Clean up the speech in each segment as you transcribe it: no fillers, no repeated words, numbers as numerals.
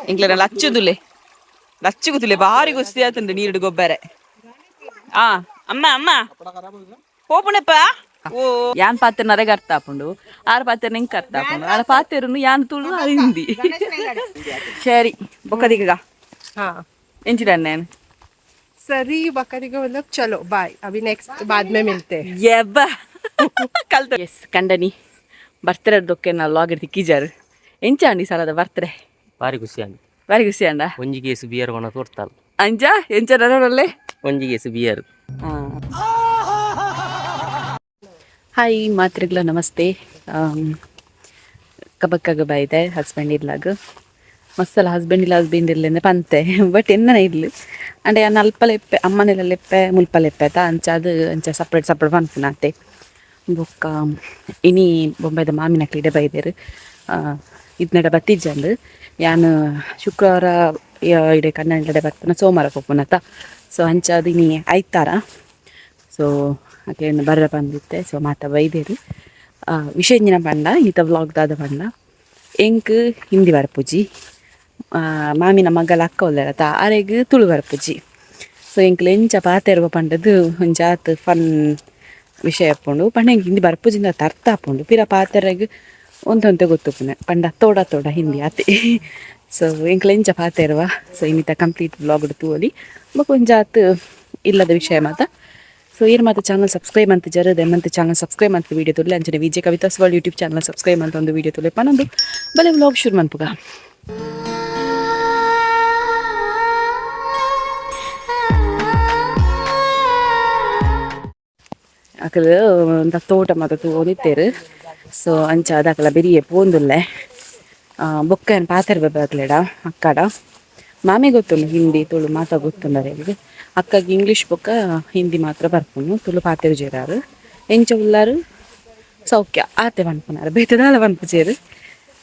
ಇಂಗ್ಲನ ಲಚ್ಚುದುಲೆ ಲಚ್ಚುಗುತುಲೆ ಭಾರಿ ಗುಸ್ತಿ ಆತುಂಡು ನೀರುಡು ಗೊಬ್ಬರ ಆ ಅಮ್ಮ ಅಮ್ಮ ಹೋಪುಣೆಪ್ಪ ಓ ಯಾನ್ ಪಾತ್ರ ನರೆಗ ಅರ್ಥ ಆಪುಂಡು ಆರ ಪಾತ್ರ ನಿಂಗೆ ಅರ್ಥ ಆಪುಂಡು ಆರ ಪಾತೆರನು ಯಾನ್ ತುಳು ಅದು ಹಿಂದಿ ಸರಿ ಬೊಕ್ಕದಿಗ ಎಂಚಿದ ನಾನು सरी बकरी को मतलब चलो बाय अभी नेक्स्ट बाद में मिलते हैं ये बा कल तो यस कंडनी बर्तडे दोके ना लॉग इरती कीजर ಎಂಚಾಂಡಿ ಸಲದ ಬರ್ತ್ರೆ ಬಾರಿ ಖುಷಿ ಅಂಡ ಒಂಜಿ ಕೇಸು ಬಿಯರ್ ವನ ತೋರ್ತಾಲ್ ಅಂಜ ಎಂಚ ನರಲ್ಲೇ ಒಂಜಿ ಕೇಸು ಬಿಯರ್ ಹಾಯ್ ಮಾತ್ರಿಗ್ಲ ನಮಸ್ತೆ ಕಬಕ್ಕಾಗ ಬಾಯ್ದೆ ಹಸ್ಬೆಂಡ್ ಇರ್ಲಾಗ ಮಸ್ಸಲ ಹಸ್ಬೆಂಡ್ ಇರ್ಲಿಂದ ಪಂತೆ ಬಟ್ ಎನ್ನ ಇರ್ಲಿ ಅಂಡೆ ನಾನು ಅಲ್ಪಲೆಪ್ಪೆ ಅಮ್ಮನೆಲೆಪ್ಪೆ ಮುಲ್ಪಲೆಪ್ಪೆ ತಾ ಅಂಚಾದು ಅಂಚ ಸಪ್ರೇಟ್ ಪನ್ಪುನಾತೆ ಬೊಕ್ಕ ಇನಿ ಬೊಂಬೈದ ಮಾಮಿನ ಕ್ರೀಡೆ ಬೈದೇರು ಇದನ್ನೆಡ ಬತ್ತಿಜ್ಜಂದು ಯಾನು ಶುಕ್ರವಾರ ಇಡೆ ಕನ್ನಡ ಬರ್ತಾನೆ ಸೋಮವಾರ ಕೊಪ್ಪುನತ ಸೊ ಅಂಚಾದು ಇನಿ ಐತಾರ ಸೊ ಹಾಗೆ ಬರ್ರ ಬಂದಿತ್ತೆ ಸೊ ಮಾತ ಬೈದೇರು ವಿಷಯಂಜಿನ ಪಂಡ ಇಂಥ ವ್ಲಾಗ್ದಾದ ಪಂಡ ಎಂಕ್ ಹಿಂದಿ ಬರಪುಜಿ ಮಾಮಿನ ಮಗಳ ಅಕ್ಕ ಒಲ್ಲೆರತ ಆರೆಗ್ ತುಳು ಬರಪುಜಿ ಸೊ ಎಂಕ್ಲು ಎಂಚ ಪಾತೆರುವ ಪಂಡದು ಒಂಜಾತ್ ಫನ್ ವಿಷಯ ಹಾಕೊಂಡು ಪಂಡ ಹೆಂಗೆ ಹಿಂದಿ ಬರಪುಜಿಂದ ಅರ್ಥ ಹಾಕೊಂಡು ಪಿರ ಪಾತೆರಗ್ ಒಂದೊಂತೆ ಗೊತ್ತುಪುನೆ ಪಂಡ ತೋಡ ಹಿಂದಿ ಆತೆ ಸೊ ಎಂಕ್ಲು ಎಂಚ ಪಾತೆರುವ ಸೊ ಇನ್ನಿತ ಕಂಪ್ಲೀಟ್ ವ್ಲಾಗ್ ತೂವಲಿ ಒಂಜಾತ್ ಇಲ್ಲದ ವಿಷಯ ಮಾತ ಸೊ ಏನು ಮಾತು ಚಾನಲ್ ಸಬ್ಸ್ಕ್ರೈಬ್ ಅಂತ ಜರದೆ ಮತ್ತೆ ಚಾನಲ್ ಸಬ್ಸ್ಕ್ರೈಬ್ ಅಂತ ವೀಡಿಯೋ ತುಲೆ ಅಂಚನೆ Vijaya Kavitha's world YouTube channel subscribe ಅಂತ ಒಂದು ವೀಡಿಯೋ ತುಲೆ ಪನ್ನೊಂದು ಬಲೆ ವ್ಲಾಗ್ ಶುರು ಮನ್ಪುಗ ಅಕಲು ಒಂದ ತೋಟ ಮಾತ ತೋದಿತ್ತೇರು ಸೊ ಅಂಚ ಅದಕಲ ಬೆರಿಯೆ ಪೋಂದುಲ್ಲೆ ಬೊಕ್ಕ ಏನು ಪಾತೆರ್ ಬಗ್ಲೇಡ ಅಕ್ಕಡ ಮಾಮಿ ಗೊತ್ತುಂಡು ಹಿಂದಿ ತುಳು ಮಾತ ಗೊತ್ತುಂಡರಿಗೆ ಅಕ್ಕಗೆ ಇಂಗ್ಲೀಷ್ ಬೊಕ್ಕ ಹಿಂದಿ ಮಾತ್ರ ಬರ್ಪುನು ತುಳು ಪಾತೆರು ಜೇರಾರು ಎಂಚ ಉಲ್ಲಾರು ಸೌಖ್ಯ ಆತೆ ಪನ್ಪುನಾರು ಬೇತದಾಲ ಪನ್ಪುಜೇರು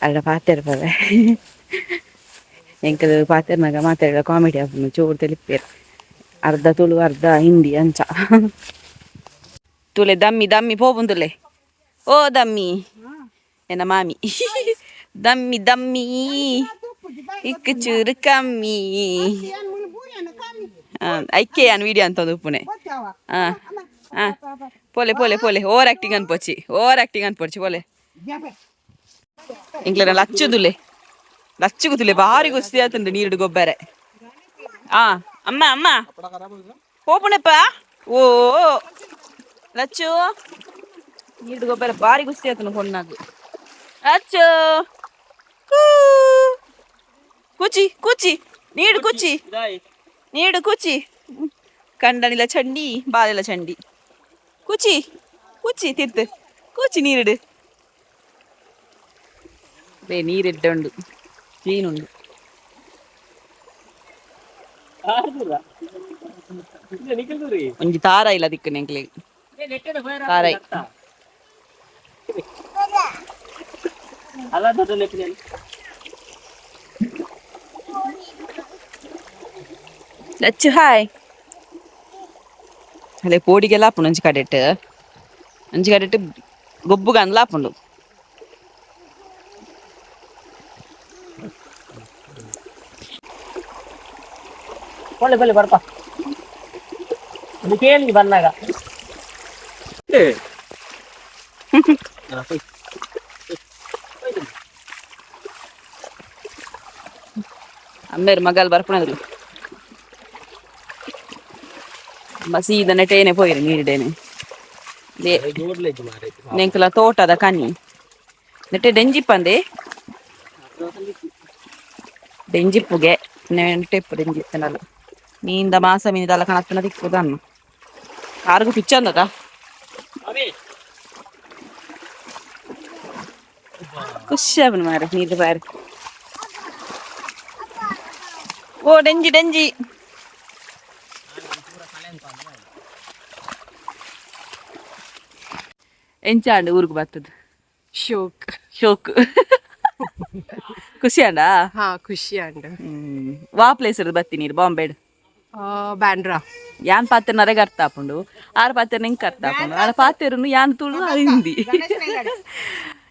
ಅಲ್ಲ ಪಾತೆರ್ ಬವೆ ಎಂಕಲ್ ಪಾತೆರ್ನಾಗ ಮಾತಾಡ ಕಾಮಿಡಿ ಆಪುನು ಚೂರು ತಿಳಿಪೇರು ಅರ್ಧ ತುಳು ಅರ್ಧ ಹಿಂದಿ ಅಂಚ ತುಲೆ ದಮ್ಮಿ ದಮ್ಮಿ ಪೋಬುಂದುಲೆ ಓ ದಮ್ಮಿ ಎನ್ನ ಮಾಮಿ ದಮ್ಮಿ ದಮ್ಮಿ ಇಕ್ಕ ಚೂರು ಕಮ್ಮಿ ಐಕೆ ಅನ್ ವಿಡಿಯೋ ಅಂತ ಉಪ್ಪುನೆ ಪೋಲೆ ಪೋಲೆ ಪೋಲೆ ಓವರ್ ಆಕ್ಟಿಂಗ್ ಅನ್ಪೊಚ್ಚಿ ಪೋಲೆ ಇಂಗ್ಲನ ಲಚ್ಚುಗುತುಲೆ ಭಾರಿ ಗುಸ್ತಿ ಆತುಂಡು ನೀರುಡು ಗೊಬ್ಬರ ಅಮ್ಮ ಅಮ್ಮ ಹೋಪುಣೆಪ್ಪ ಓ ಲಚ್ಚು ನೀರುಡು ಗೊಬ್ಬರ ಭಾರಿ ಗುಸ್ತಿ ಆತನು ಹೊನ್ನಾಗು ಲಚ್ಚು ಕುಚಿ ಕುಚಿ ನೀಡು ಕುಚಿ ಕಂಡನಿಲ ಚಂಡಿ ಬಾಲೆಲ ಚಂಡಿ ಕುಚಿ ತಿರ್ತು ಕುಚಿ ನೀರಿಡು ಬೇ ನೀರಿಡ್ಡುಂಡು ಕ್ಲೀನ್ ಉಂಡು ಒಂಜಿ ತಾರ ಇಲ್ಲ ದಿಕ್ಕು ನೆಂಕ್ಲೆ ತಾರೈ ಲಚ್ಚು ಹಾಯ್ ಅಲ್ಲೇ ಕೋಡಿಗೆಲ್ಲ ಹಾಪುಂಡು ಅಂಚಿ ಕಡೆಟ್ಟು ಗೊಬ್ಬುಗ ಅಂದ್ಲ ಹಾಪುಂಡು ಒಳ್ಳೆ ಬಲ್ಲೆ ಬರ್ಪ ಕೇಳಿ ಬಂದಾಗ ಅಮ್ಮೇರು ಮಗಲ್ ಬರ್ಪುಣದ್ರು ಸೀದ ನೆಟೇನೆ ಪೋಯಿರು ನೀರಿಡೇನೆ ನೆಂಕಲ ತೋಟದ ಕನಿ ನೆಟ್ಟೆ ಡೆಂಜಿಪ್ಪಂದೆ ಡೆಂಜಿಪ್ಪುಗೆ ನೆಂಟೆಪ್ಪು ಡೆಂಜಿಪ್ಪನಲ್ಲ ನೀಂದ ಮಾಸ ಮೀನಿದಲ್ಲ ಕಣಪ್ಪನ ತಿಕ್ಕುದನ್ನು ಆರ್ಗು ಪಿಚ್ಚಂದದ ಖುಷಿ ಅವನು ಮಾರ ನೀರು ಬಾರಿ ಓ ಡೆಂಜಿ ಎಂಚಾಂಡು ಊರಿಗೆ ಬರ್ತದ ಶೋಕ್ ಖುಷಿ ಅಂಡ ಖುಷಿ ಅಂಡ ವಾ ಪ್ಲೇಸ್ ಇರೋದು ಬತ್ತಿ ನೀರು ಬಾಂಬೆಡ್ ಬ್ಯಾಂಡ್ರಾ ಯಾನ್ ಪಾತ್ರ ನರೆಗ ಅರ್ಥ ಆಪುಂಡು ಆರ ಪಾತ್ರ ನಿಂಗೆ ಅರ್ಥ ಆಪುಂಡು ಆರ ಪಾತೆರನು ಯಾನ್ ತುಳು ಅದು ಹಿಂದಿ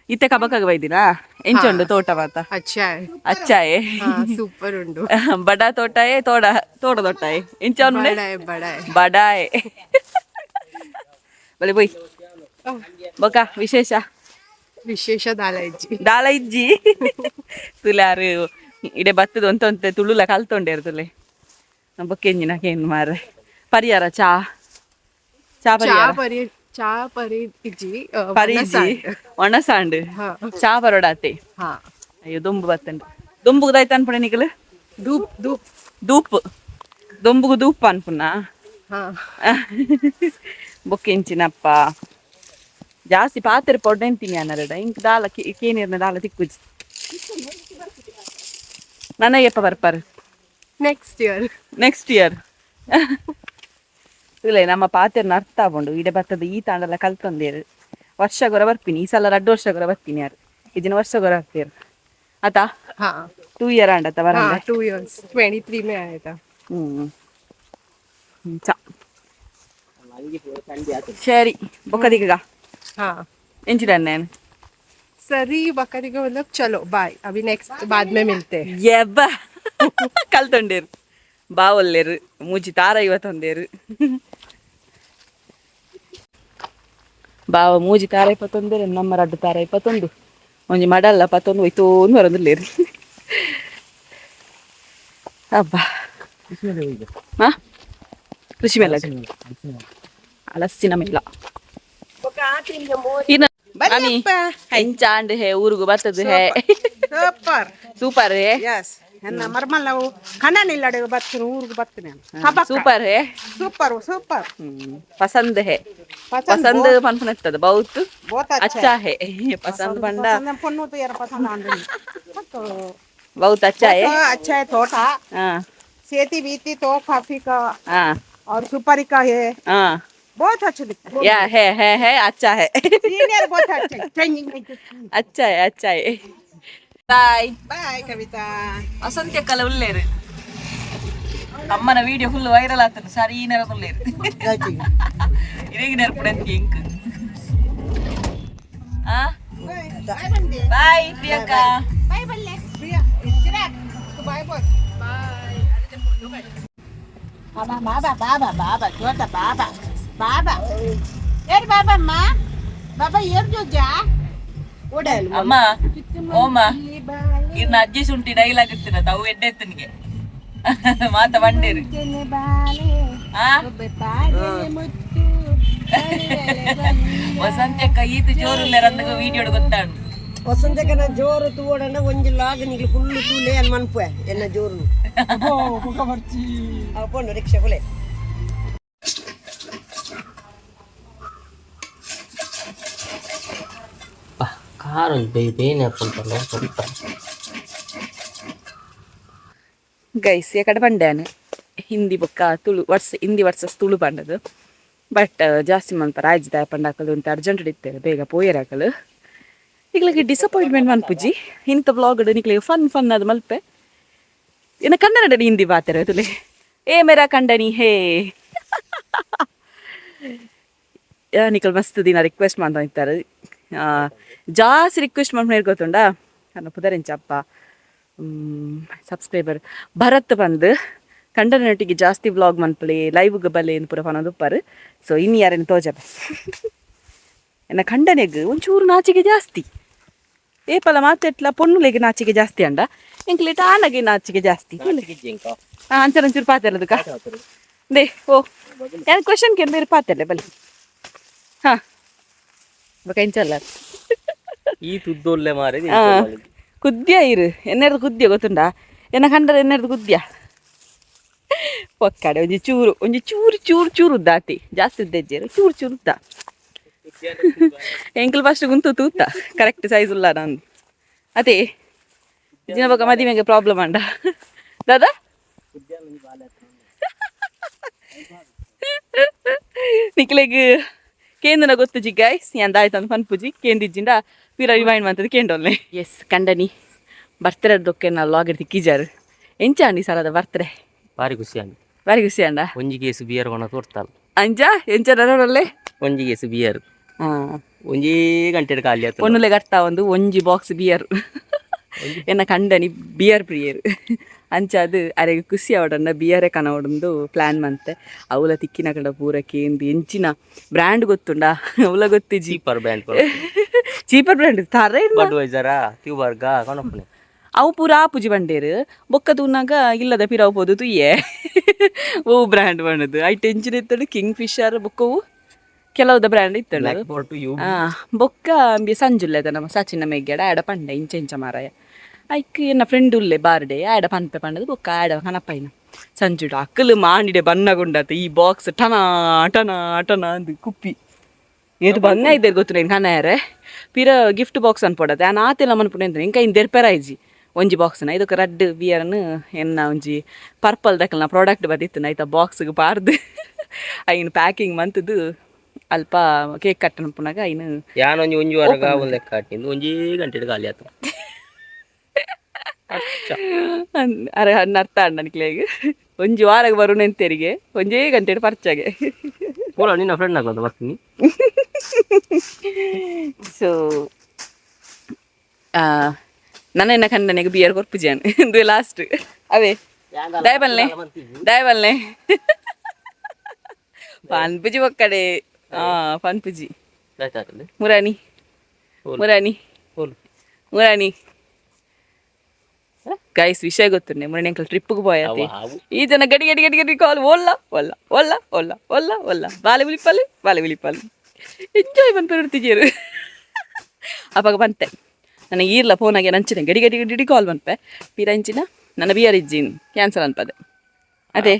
ಇತ್ತೆ ಕಬಕಾಗ ಬೈದಿನಾ ಎಂಚುಂಡು ತೋಟ ಮಾತ अच्छा है ಅಚ್ಚಾಯೆ हाँ सुपर उंडू ಬಡ ತೋಟಯೇ ತೋಡ ತೋಟಾಯೆ ಎಂಚವನುಂಡೆ बड़ा है ಬಡಾಯೆ ಬಲೆ ಬೊಯ್ ಬೊಕ ವಿಶೇಷ ವಿಶೇಷ ದಾಲ ಇಜ್ಜಿ ತುಲಾರು ಇಡೆ ಬತ್ತದ ಒಂತೆ ತುಳುಲ ಕಲ್ತೊಂಡೇರು ತುಲೆ ಬೊಕ್ಕೆಂಜಿನಕೇನು ಮಾರ್ರೆ ಪರಿಹಾರ ಚಾ ಪರಿಹಾರ चा परी इजी ಪರಿಜಿ ಒಣಸಾಂಡು हाँ ಚಾ ಬರೋಡಾತೆ हाँ ಅಯ್ಯೋ ದೊಂಬು ಬತ್ತಂಡು ದೊಂಬುಗದಾಯ್ತು ಅನ್ಪುಣ ನಿಕಲು धूप धूप ದೂಪ್ ದೊಂಬುಗು ದೂಪ್ ಅನ್ಪುಣ हाँ ಬೊಕ್ಕೆಂಚಿನಪ್ಪ ಜಾಸ್ತಿ ಪಾತ್ರೆ ಪೊಡ್ಡೆಂತೀನಿ ಅನ್ನರಡ ಇಂಕ್ ದಾಲ ಕೇನೀರ್ನ ದಾಲ ತಿಕ್ಕುಜಿ ನನಗೆಪ್ಪ ಬರ್ಪಾರು नेक्स्ट ನೆಕ್ಸ್ಟ್ ईयर ಇಯರ್ ಇಲ್ಲ ನಮ್ಮ ಪಾತೆರ್ನ ಅರ್ಥ ಆಗೊಂಡು ಇಡೆ ಬರ್ತದ ಈ ತಾಂಡಲ್ಲ ಕಲ್ತೊಂದೇರು ವರ್ಷ ಗೊರ ಬರ್ತೀನಿ ಈ ಸಲ 2 ವರ್ಷ ಗೊರ ಬರ್ತೀನಿ ಯಾರು ಇದನ್ನ ವರ್ಷ ಗೊರ ಆಗ್ತೀರು ಆತಾ हाँ 2 ಇಯರ್ ಆಂಡತ್ತ ಬರಂದೆ 2 इयर्स 23 में आया था ಚಾ ಸರಿ ಬೊಕ್ಕದಿಗ हाँ ಎಂಚಿದ ನಾನು सरी बकरी को मतलब चलो बाय अभी नेक्स्ट बाद में मिलते हैं ಎಬ್ಬ ಕಲ್ತೊಂಡೇರು ಬಾವಲ್ಲೇರು ಮೂಜಿ ತಾರ ಇವತ್ತೊಂದೇರು ಬಾವ ಮೂಜಿ ತಾರ ಇಪ್ಪತ್ತೊಂದೇರು ನಮ್ಮ ರಡ್ಡು ತಾರ 21 ಒಂಜಿ ಮಡಲ್ಲ 11 ಒಯ್ತೋನ್ ಬರೋದಿಲ್ಲೇರು ಹಬ್ಬ ಹಾ ಕೃಷಿ ಮೇಳ ಹಲಸಿನ ಮೇಳ ಇನ್ನು ಅನಿ ಹೆಂಚಾಂಡ್ ಹೇ ಊರಿಗೂ ಬರ್ತದ ಹೇ ಸೂಪರ್ ಸೂಪರ್ ಹೇ ಯಸ್ ಎನ್ನ ಮರ್ಮಲ್ಲವು ಕಣ್ಣನಿಲ್ಲಡೆಗೆ ಬರ್ತೀನಿ ಊರಿಗೆ ಬರ್ತೀನಿ ಸೂಪರ್ ಹೇ ಸೂಪರ್ ಸೂಪರ್ ಪಸಂದ್ ಹೇ ಪಸಂದ್ ಪನ್ಪನ್ ಇರ್ತದ ಬಹುತ್ अच्छा है पसंद पंडा पन्नू तो यार पसंद आंदे बहुत अच्छा है अच्छा है तोता हाँ सेती बीती तो काफी का हाँ और सुपारी का है हाँ बहुत अच्छा दिखता या है अच्छा है सीनियर बहुत अच्छा है ट्रेनिंग में अच्छा है ಬಾಯ್ बाय कविता ವಸಂತ ಕಲ ಉಳ್ಳೇರು ಅಮ್ಮನ ವಿಡಿಯೋ ಫುಲ್ ವೈರಲ್ ಆಗ್ತದೆ ಸರಿ ಈ ನೆರ ಉಳ್ಳೇರು ಇರೇಗಿ ನೆರ್ಪುಡೆಂತ ಇಂಕ್ ಬಾಯ್ ಪ್ರಿಯಕ್ಕಾ बाय बल्ले प्रिया चिराग तो बाय बोल बाबा छोटा बाबा यार बाबा माँ बाबा यार जो जा ಅಮ್ಮ ಓಮ ಇರ್ನ ಅಜ್ಜಿ ಶುಂಠಿ ಡೈಲಾಗ್ ಇರ್ತೀರ ತಾವು ಎಡ್ಡೆ ಎತ್ತನಿಗೆ ಮಾತ ಬಂಡೇರು ವಸಂತ ಈತು ಜೋರುಲ್ಲ ರಂದಗ ವಿಡಿಯೋ ಗೊತ್ತಾಡು ವಸಂತಕನ ಜೋರು ತೂಡಂಡ ಒಂಜಿಲ್ಲಾಗ ನಿಗ್ಲು ಫುಲ್ ತೂಲೆ ಅನ್ ಮನ್ಪುವೆ ಎನ್ನ ಜೋರು ಅಪ್ಪೊಂಡು ರಿಕ್ಷಾ ಕೊಲೆ ಕಾರು ಬೇನೆ ಹಾಕೊಂತಲ್ಲ ಸ್ವಲ್ಪ ಗೈಸ್ ಯಾಕಡೆ ಬಂಡ್ಯಾನು ಹಿಂದಿ ಬೊಕ್ಕ ತುಳು ಹಿಂದಿ ವರ್ಸಸ್ ತುಳು ಬಂಡದು ಬಟ್ ಜಾಸ್ತಿ ಮನ್ಪ ರಾಜ್ಯದ ಪಂಡಾಕಲು ಅಂತ ಅರ್ಜೆಂಟ್ ಇತ್ತೇವೆ ಬೇಗ ಪೋಯರಾಕಲು ಈಗಲಿಗೆ ಡಿಸಪಾಯಿಂಟ್ಮೆಂಟ್ ಮನ್ಪುಜಿ ಇಂಥ ಬ್ಲಾಗ್ ನಿಕ್ಲಿಗೆ ಫನ್ ಅದು ಮಲ್ಪೆ ಇನ್ನು ಕನ್ನಡ ಹಿಂದಿ ಬಾತಿರ ತುಲೆ ಏ ಮೇರಾ ಕಂಡನಿ ಹೇ ನಿಕಲ್ ಮಸ್ತ್ ದಿನ ರಿಕ್ವೆಸ್ಟ್ ಮಾಡ್ತಾ ಇರ್ತಾರೆ ಜಾಸ್ತಿ ರಿಕ್ವೆಸ್ಟ್ ಮಾಡ್ಕೊಂಡು ಗೊತ್ತುಂಡ ನನ್ನ ಪುದರೆಂಚಪ್ಪ ಸಬ್ಸ್ಕ್ರೈಬರ್ ಭರತ್ ಬಂದು ಕಂಡನೊಟ್ಟಿಗೆ ಜಾಸ್ತಿ ವ್ಲಾಗ್ ಮನ್ಪಲೆ ಲೈವ್ಗೆ ಬಲೆ ಏನು ಪೂರ ಫೋನ್ ಉಪ್ಪರು ಸೊ ಇನ್ನು ಯಾರೇನು ತೋಜಬೆ ಎನ್ನ ಕಂಡನೆಗ್ ಒಂಚೂರು ನಾಚಿಗೆ ಜಾಸ್ತಿ ಏಪಲ ಮಾತೆಟ್ಲ ಪೊನ್ನುಲೆಗೆ ನಾಚಿಗೆ ಜಾಸ್ತಿ ಅಂಡ ಇಂಕ್ಲೆ ಟಾನಗೆ ನಾಚಿಗೆ ಜಾಸ್ತಿ ಅಂಚೂರು ಪಾತೆಲ್ಲದಕ್ಕ ದೇ ಓ ಏನು ಕ್ವಶನ್ ಕೇಳಿ ಬೇರೆ ಪಾತೆಲ್ಲ ಬಲಿ ಹಾಂ ಬಕಂಚಲ್ಲ ಈ ತುದ್ದೊಲ್ಲೆ ಮಾರಿ ಕುದ್ಯ ಇರು ಎನ್ನೆರದು ಕುದ್ಯ ಗೊತ್ತುಂಡ ಎನ್ನ ಕಂಡರೆ ಎನ್ನೆರದು ಕುದ್ಯ ಒಕ್ಕಡೆ ಒಂಜಿ ಚೂರು ಉದ್ದಾತಿ ಜಾಸ್ತಿ ಉದ್ದೆಜ್ಜೇರು ಚೂರು ಉದ್ದ ಎಂಕಲ್ ಫಸ್ಟ್ ಗುಂತು ತೂತ ಕರೆಕ್ಟ್ ಸೈಜ್ ಉಲ್ಲ ನಾನು ಅದೇ ದಿನ ಬಗ್ಗೆ ಮದುವೆಗೆ ಪ್ರಾಬ್ಲಮ್ ಅಂಡ ದಾದಾ ನಿಕ್ಲೆಗ್ ಕೇಂದ್ರ ಗೊತ್ತು ಜಿಗ್ಗಾಯ್ಸ್ ಎಂದಾಯ್ತು ಅಂತ ಪನ್ಪುಜಿ ಕೇಂದಿಜ್ಜಿಂಡ ಪೀರ ರಿಮೈಂಡ್ ಮಾಡ್ತದೆ ಕೇಂಡೊಲ್ಲೆ ಎಸ್ ಕಂಡನಿ ಬರ್ತ್ಡೇ ದೊಕ್ಕೆ ನಾ ಲಾಗಿರ್ ತಿಕ್ಕಿಜಾರು ಎಂಚ ಅಂಡಿ ಸರದ ಬರ್ತ್ಡೇ ಭಾರಿ ಖುಷಿ ಆಗಿ ಬಾರಿ ಖುಷಿ ಅಂಡ ಒಂಜಿ ಕೇಸು ಬಿಯರ್ ಕೊನ ತೋರ್ತಾಲ್ ಅಂಜ ಎಂಚ ನರೊಲ್ಲೇ ಒಂಜಿ ಕೇಸು ಬಿಯರ್ ಹಾಂ ಒಂಜೇ ಗಂಟೆ ಖಾಲಿ ಆಯ್ತು ಒನ್ನುಲೆ ಗಟ್ಟ ಒಂದು ಒಂಜಿ ಬಾಕ್ಸ್ ಬಿಯರ್ ಎನ್ನ ಕಂಡನಿ ಬಿಯರ್ ಪ್ರಿಯರ್ ಅಂಚಾದ್ ಅರೆಗ್ ಖುಷಿ ಅವಡನ್ನ ಬಿಯರೇ ಕನವಡೊಂದು ಪ್ಲಾನ್ ಮಂತೆ ಅವಲ ತಿಕ್ಕಿನ ಕಡೆ ಪೂರ ಕೇಂದು ಎಂಚಿನ ಬ್ರ್ಯಾಂಡ್ ಗೊತ್ತುಂಡ ಅವಲ ಗೊತ್ತಿಜಿ ಚೀಪರ್ ಬ್ಯಾಂಡ್ ಚೀಪರ್ ಬ್ರ್ಯಾಂಡ್ ತಾರೆ ಬಡ್ವೈಸರಾ ಟ್ಯೂಬರ್ಗ ಕಣಪ್ಪನೆ ಅವು ಪೂರ ಆಪುಜಿ ಬಂಡೇರು ಬೊಕ್ಕ ತೂನಾಗ ಇಲ್ಲದ ಪಿರಾವು ಪೋದು ತುಯ್ಯೆ ಓ ಬ್ರ್ಯಾಂಡ್ ಬಣ್ಣದು ಐ ಟೆನ್ಷನ್ ಇತ್ತಡು ಕಿಂಗ್ ಫಿಶರ್ ಬೊಕ್ಕವು ಕೆಲವುದ ಬ್ರ್ಯಾಂಡ್ ಇತ್ತಳು ಬೊಕ್ಕ ಸಂಜುಲ್ಲೆದ ನಮ್ಮ ಸಚಿನ ಮೆಗ್ಗಡ ಆಡ ಪಂಡ ಇಂಚ ಮಾರಾಯ ಐಕ್ ಎನ್ನ ಫ್ರೆಂಡ್ ಉಲ್ಲೆ ಬಾರ್ಡೆ ಆಡ ಪನ್ಪೆ ಪಂಡದು ಬೊಕ್ಕ ಆಡ ಕನಪೈನ ಸಂಜುಡ ಅಕ್ಕಲು ಮಾಡಿಡೆ ಬನ್ನಗುಂಡತ ಈ ಬಾಕ್ಸ್ ಟನಾ ಟನಾ ಟನಾ ಅಂದು ಕುಪ್ಪಿ ಏದು ಬಂಗ ಇದ್ದೇರು ಗೊತ್ತು ನೀನು ಕನಾಯರೆ ಪಿರ ಗಿಫ್ಟ್ ಬಾಕ್ಸ್ ಅನ್ಪೊಡತೆ ಆ ಆತೆಲ್ಲ ಮನ್ಪುಣೆ ಅಂತ ಇಂಕ ಇಂದೆರ್ ಪೆರಾಯ್ಜಿ ಒಂಜಿ ಬಾಕ್ಸ್ನ ಇದಕ್ಕೆ ರಡ್ ಬಿಯರ್ನು ಎನ್ನ ಒಂಜಿ ಪರ್ಪಲ್ ದಕ್ಕಲ್ನ ಪ್ರಾಡಕ್ಟ್ ಬದಿತ್ತು ಐತ ಬಾಕ್ಸ್ಗೆ ಪಾರ್ದು ಐನು ಪ್ಯಾಕಿಂಗ್ ಮಂತದ್ದು ಅಲ್ಪ ಕೇಕ್ ಕಟ್ಟನ ಪುನಗ ಐನು ಯಾನೊಂಜಿ ಒಂಜಿ ವಾರಗ ಒಂದು ಲೆಕ್ಕ ಹಾಕಿಂದು ಒಂಜೇ ಗಂಟೆ ಖಾಲಿ ಆಯ್ತು ಅರೆ ಅರ್ಥ ಅಣ್ಣ ನಿಕ್ಲೇಗೆ ಒಂಜಿ ವಾರಗೆ ಬರೋಣ ಎಂತೆರಿಗೆ ಒಂಜೇ ಗಂಟೆ ಪರ್ಚಾಗೆ ಪೂರ ನಿನ್ನ ಫ್ರೆಂಡ್ ಆಗೋದು ಬರ್ತೀನಿ ಸೊ ನನ್ನ ಕಂಡನೆಗೆ ಬಿಯರ್ ಕೊರ್ಪುಜಾನ್ ಇದು ಲಾಸ್ಟ್ ಅವೇ ದಯಬಲ್ನೆ ಪನ್ಪುಜಿ ಒಕ್ಕಡೆ ಪನ್ಪುಜಿ ಮುರಾನಿ ಮುರಾನಿ ಮುರಾನಿ ಗೈಸ್ ವಿಷಯ ಗೊತ್ತುಂಡೆ ಮುರಾನಿ ಅಂಕಲ್ ಟ್ರಿಪ್ಗೆ ಪೋಯತಿ ಈ ಜನ ಗಡಿ ಗಡಿ ಗಡಿ ಗಡಿ ಕಾಲ್ ಒಲ್ಲ ಒಲ್ಲ ಒಲ್ಲ ಒಲ್ಲ ಒಲ್ಲ ಒಲ್ಲ ಬಾಲೆ ವಿಳಿಪಲ್ಲು ಎಂಜಾಯ್ ಬಂದ್ಬಿಡ್ತಿದ್ದೀರು ಅವಾಗ ಬಂತೆ ನನಗೆ ಈರ್ಲ ಫೋನಾಗೆ ನಂಚಿನ ಗಡಿ ಗಡಿ ಗಡಿ ಕಾಲ್ ಬಂಪೆ ಪೀರ ಇಂಚಿನ ನನ್ನ ಬಿಯರ್ ಇಜ್ಜಿನ್ ಕ್ಯಾನ್ಸಲ್ ಅನ್ಪದೆ ಅದೇ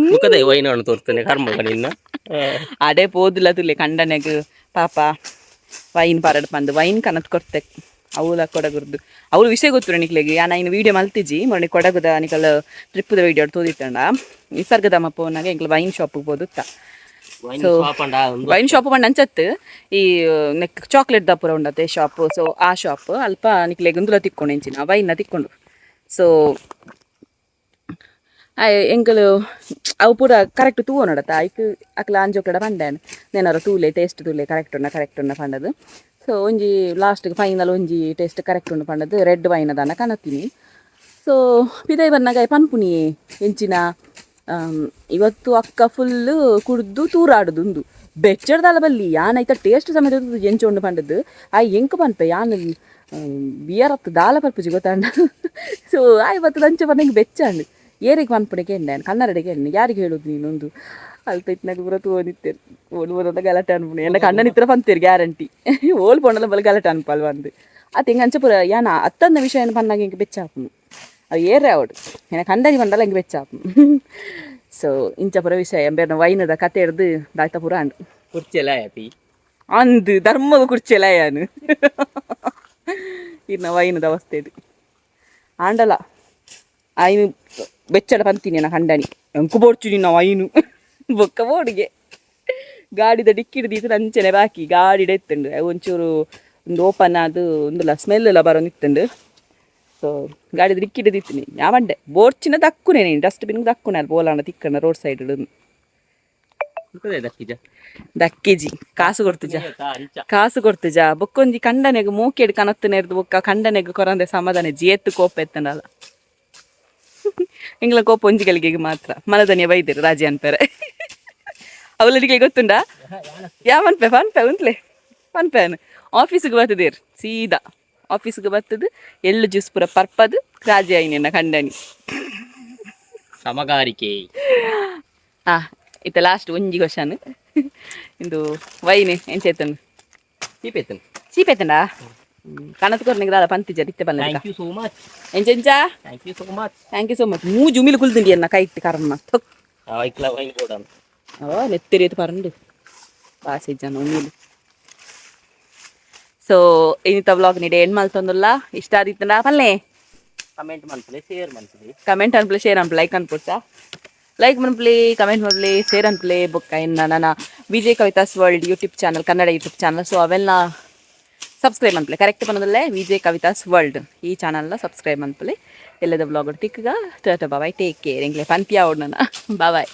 ಮುಖದ ವೈನವನ್ನು ತೋರ್ತೇನೆ ಕರ್ಮಗ ನಿನ್ನ ಅಡೆ ಪೋದಿಲ್ಲ ತುಲೆ ಕಂಡನೆಗ್ ಪಾಪ ವೈನ್ ಪಾರಡ್ ಬಂದು ವೈನ್ ಕನತ್ ಕೊಡ್ತೆ ಅವಳ ಕೊಡಗುರ್ದು ಅವ್ರ ವಿಷಯ ಗೊತ್ತು ನಿಕ್ಲೆಗೆ ಯಾನ ಇನ್ನು ವೀಡಿಯೋ ಮಲ್ತಿಜಿ ಮೊನ್ನೆ ಕೊಡಗುದ ನಿಕಲ್ ಟ್ರಿಪ್ದ ವೀಡಿಯೋ ತೋದಿತ್ತಂಡ ನಿಸರ್ಗದಮ್ಮ ಪೋನಾಗ ಎಂಕ್ಲ ವೈನ್ ಶಾಪಿಗೆ ಬೋದುತ್ತ ಸೊ ವೈನ್ ಶಾಪ್ ಬಂದು ಅಂಚತ್ತು ಈ ನೆಕ್ ಚಾಕ್ಲೇಟ್ ದ ಪೂರ ಉಂಡತೆ ಶಾಪ್ ಸೊ ಆ ಶಾಪ್ ಅಲ್ಪ ನಿಕ್ಲೆಗೆ ಒಂದುಲ ತಿಕ್ಕೊಂಡು ಎಂಚಿನ ವೈನ್ನ ತಿಕ್ಕೊಂಡು ಸೊ ಎಂಕಲು ಅವು ಪೂರ ಕರೆಕ್ಟ್ ತೂವ ನೋಡತ್ತ ಐಕ್ ಅಕ್ಲ ಅಂಜೋಕ್ಲಡ ಪಂಡೇನು ನೆನಾರು ತೂಲೆ ಟೇಸ್ಟ್ ತೂಲೆ ಕರೆಕ್ಟ್ ಉಂಡ ಪಂಡದು ಸೊ ಒಂಜಿ ಲಾಸ್ಟ್ಗೆ ಫೈನಲ್ ಒಂಜಿ ಟೇಸ್ಟ್ ಕರೆಕ್ಟ್ ಉಂಡು ಪಂಡದು ರೆಡ್ ವೈನ್ ಅದನ್ನ ಕನತೀನಿ ಸೊ ಪಿದೈ ಬನ್ನಾಗ ಪನ್ಪುನಿ ಎಂಚಿನ ಇವತ್ತು ಅಕ್ಕ ಫುಲ್ಲು ಕುಡ್ದು ತೂರಾಡುದುಂದು ಬೆಚ್ಚಡ್ದಲ್ಲ ಬಲ್ಲಿ ಯಾನೈತ ಟೇಸ್ಟ್ ಸಮೇತ ಎಂಚೊಂಡು ಪಂಡದು ಎಂಕ ಪನ್ಪೆ ಯಾನು ಬಿಯರ್ ಹತ್ತು ದಾಲ ಪರ್ಪುಜಿ ಗೊತ್ತಾಂಡ ಸೊ ಇವತ್ತು ದಂಚ ಬಂದಂಗೆ ಬೆಚ್ಚಂಡು ಏರಿಗೆ ಪನ್ಪುಣಿಗೆ ಎಣ್ಣೆ ಕನ್ನಡಗೆ ಎಣ್ಣೆ ಯಾರಿಗೆ ಹೇಳುದು ನೀನೊಂದು ಅಲ್ಪ ಇತ್ನಾಗ ಪೂರ ತೋನಿತ್ತೇರು ಓಲ್ ಬರೋದ ಗಲಾಟೆ ಅನ್ಪುಣಿ ಎನ್ನ ಕಣ್ಣನ ಇತ್ರ ಪಂತೇರು ಗ್ಯಾರಂಟಿ ಓಲ್ ಪೊಂಡಲ ಬಲ ಗಲಾಟೆ ಅನ್ಪಲ್ವ ಅಂದು ಅದು ಹಿಂಗೆ ಅಂಚ ಪೂರ ಯಾನ ಅತ್ತಂದ ವಿಷಯ ಪನ್ನಾಗ ಹಿಂಗೆ ಬೆಚ್ಚಾಪುನು ಅದು ಏರೇ ಅವಡು ಏನ ಕಂಡನಿ ಪಂಡಲ ಹಿಂಗೆ ಬೆಚ್ಚಾಪುನು ಸೊ ಇಂಚ ಪುರ ವಿಷಯ ಬೇರೆ ವೈನದ ಕತೆ ಹಿಡ್ದು ದಾಯ್ತ ಪುರ ಅಂಡು ಕುರ್ಚಿಯಲ್ಲ ಆಯ್ತಿ ಅಂದು ಧರ್ಮದ ಕುರ್ಚಿಯಲ್ಲ ಯಾನು ಇನ್ನು ವೈನದ ಅವಸ್ಥೆ ಇದು ಆಂಡಲ ಆಯ್ನು ಬೆಚ್ಚಡ ಪಂತೀನಿ ನಾ ಕಂಡನಿ ಎಂಕು ಬೋಡ್ಚು ನಿನ್ನ ವೈನು ಬೊಕ್ಕ ಬೋಡಿಗೆ ಗಾಡಿದ ಡಿಕ್ಕಿಡ್ದು ನಂಚನೆ ಬಾಕಿ ಗಾಡಿ ಎತ್ತಂಡು ಒಂಚೂರು ಒಂದು ಓಪನ್ ಅದು ಒಂದುಲ್ಲ ಸ್ಮೆಲ್ ಎಲ್ಲ ಬರೋ ನಿತ್ತಂಡು ಸೊ ಗಾಡಿದ ಡಿಕ್ಕಿಡ್ದು ಇತ್ತೀನಿ ಯಾವಂಡೆ ಬೋರ್ಚಿನ ದಕ್ಕುನೇ ನೀನು ಡಸ್ಟ್ಬಿನ್ಗೆ ದಕ್ಕುನೆ ಅಲ್ಲಿ ಬೋಲಾಂಡ ತಿಕ್ಕಣ್ಣ ರೋಡ್ ಸೈಡ್ ಇಡೋದು ದಕ್ಕಿಜಿ ಕಾಸು ಕೊಡ್ತುಜ ಬೊಕ್ಕೊಂಜಿ ಕಂಡನೆಗ್ ಮೂಕೆಡ್ ಕನತ್ತನೇರ್ದು ಬೊಕ್ಕ ಕಂಡನೆಗ್ ಕೊರಂದೆ ಸಮಾಧಾನ ಜೇತ್ತು ಕೋಪ ಎತ್ತನಲ್ಲ ಎಂಗ್ಲ ಕೋಪ ಒಂಜಿಗಳಿಗೆ ಮಾತ್ರ ಮನದನಿಯ ಬೈದಿರು ರಾಜಿ ಅನ್ಪೇರೆ ಅವಳಿಗೆ ಗೊತ್ತುಂಡ ಯಾವನ್ಪೆ ಪನ್ಪೆ ಉಂಟ್ಲೆ ಪನ್ಪೆನು ಆಫೀಸಿಗೆ ಬರ್ತದೇರು ಸೀದಾ ಆಫೀಸಿಗೆ ಬರ್ತದು ಎಳ್ಳು ಜ್ಯೂಸ್ ಪೂರ ಪರ್ಪದು ರಾಜಿ ಆಯ್ನ ಕಂಡನಿ ಸಮಗಾರಿಕೆ ಇತ್ತ ಲಾಸ್ಟ್ ಒಂಜಿ ಕ್ವಶನ್ ಇಂದು ವೈನ್ ಎಂಚೆತ್ತನು ಚೀಪೆತ್ತಂಡ ಕಣತ್ ಕೊರ್ನಿಗೆ ದಾದ ಪಂತಿಜ ಇತ್ತೆ ಬಲ್ಲ ಥ್ಯಾಂಕ್ ಯು ಸೋ ಮಚ್ ಎಂಚೆಂಚಾ ಥ್ಯಾಂಕ್ ಯು ಸೋ ಮಚ್ ಮೂ ಜುಮಿಲು ಕುಲ್ದಿಂಡಿ ಅನ್ನ ಕೈಟ್ ಕರ್ಮ ನೆತ್ತೆರಿಯದು ಪರಂಡು ಪಾಸೆ ಜನ ಉಮಿಲು ಸೊ ಇನ್ನಿತ ವ್ಲಾಗ್ ನಿಡೆ ಏನು ಮಲ್ತೊಂದುಲ್ಲ ಇಷ್ಟ ಆದಿತ್ತಂಡ ಪಲ್ಲೆ ಕಮೆಂಟ್ ಮನ್ಪಲೆ ಶೇರ್ ಮನ್ಪಲೆ ಕಮೆಂಟ್ ಅನ್ಪ್ಲೆ ಶೇರ್ ಅನ್ಪ್ಲೆ ಲೈಕ್ ಅನ್ಪುಡ್ಸಾ ಲೈಕ್ ಮನ್ಪ್ಲೆ ಕಮೆಂಟ್ ಮಾಡ್ಲಿ ಶೇರ್ ಅನ್ಪ್ಲೆ ಬೊಕ್ಕ ಇನ್ನು ನನ್ನ Vijay Kavitha's world YouTube channel Kannada YouTube channel so ಅವೆಲ್ಲ ಸಬ್ಸ್ಕ್ರೈಬ್ ಅನ್ಪ್ಲೆ ಕರೆಕ್ಟ್ ಬಂದಲ್ಲೇ ವಿಜಯ್ ಕವಿತಾಸ್ ವರ್ಲ್ಡ್ ಈ ಚಾನಲ್ನ ಸಬ್ಸ್ಕ್ರೈಬ್ ಅನ್ಪ್ಲೆ ಎಲ್ಲದ ವ್ಲಾಗ್ ತಿಕ್ಕಗ ಟಾಟಾ ಬಾಯ್ ಟೇಕ್ ಕೇರ್ ಎಂಗ್ಲೆ ಪನ್ಪಿಯಾ ಓಡ್ ನನ್ನ ಬಾಯ್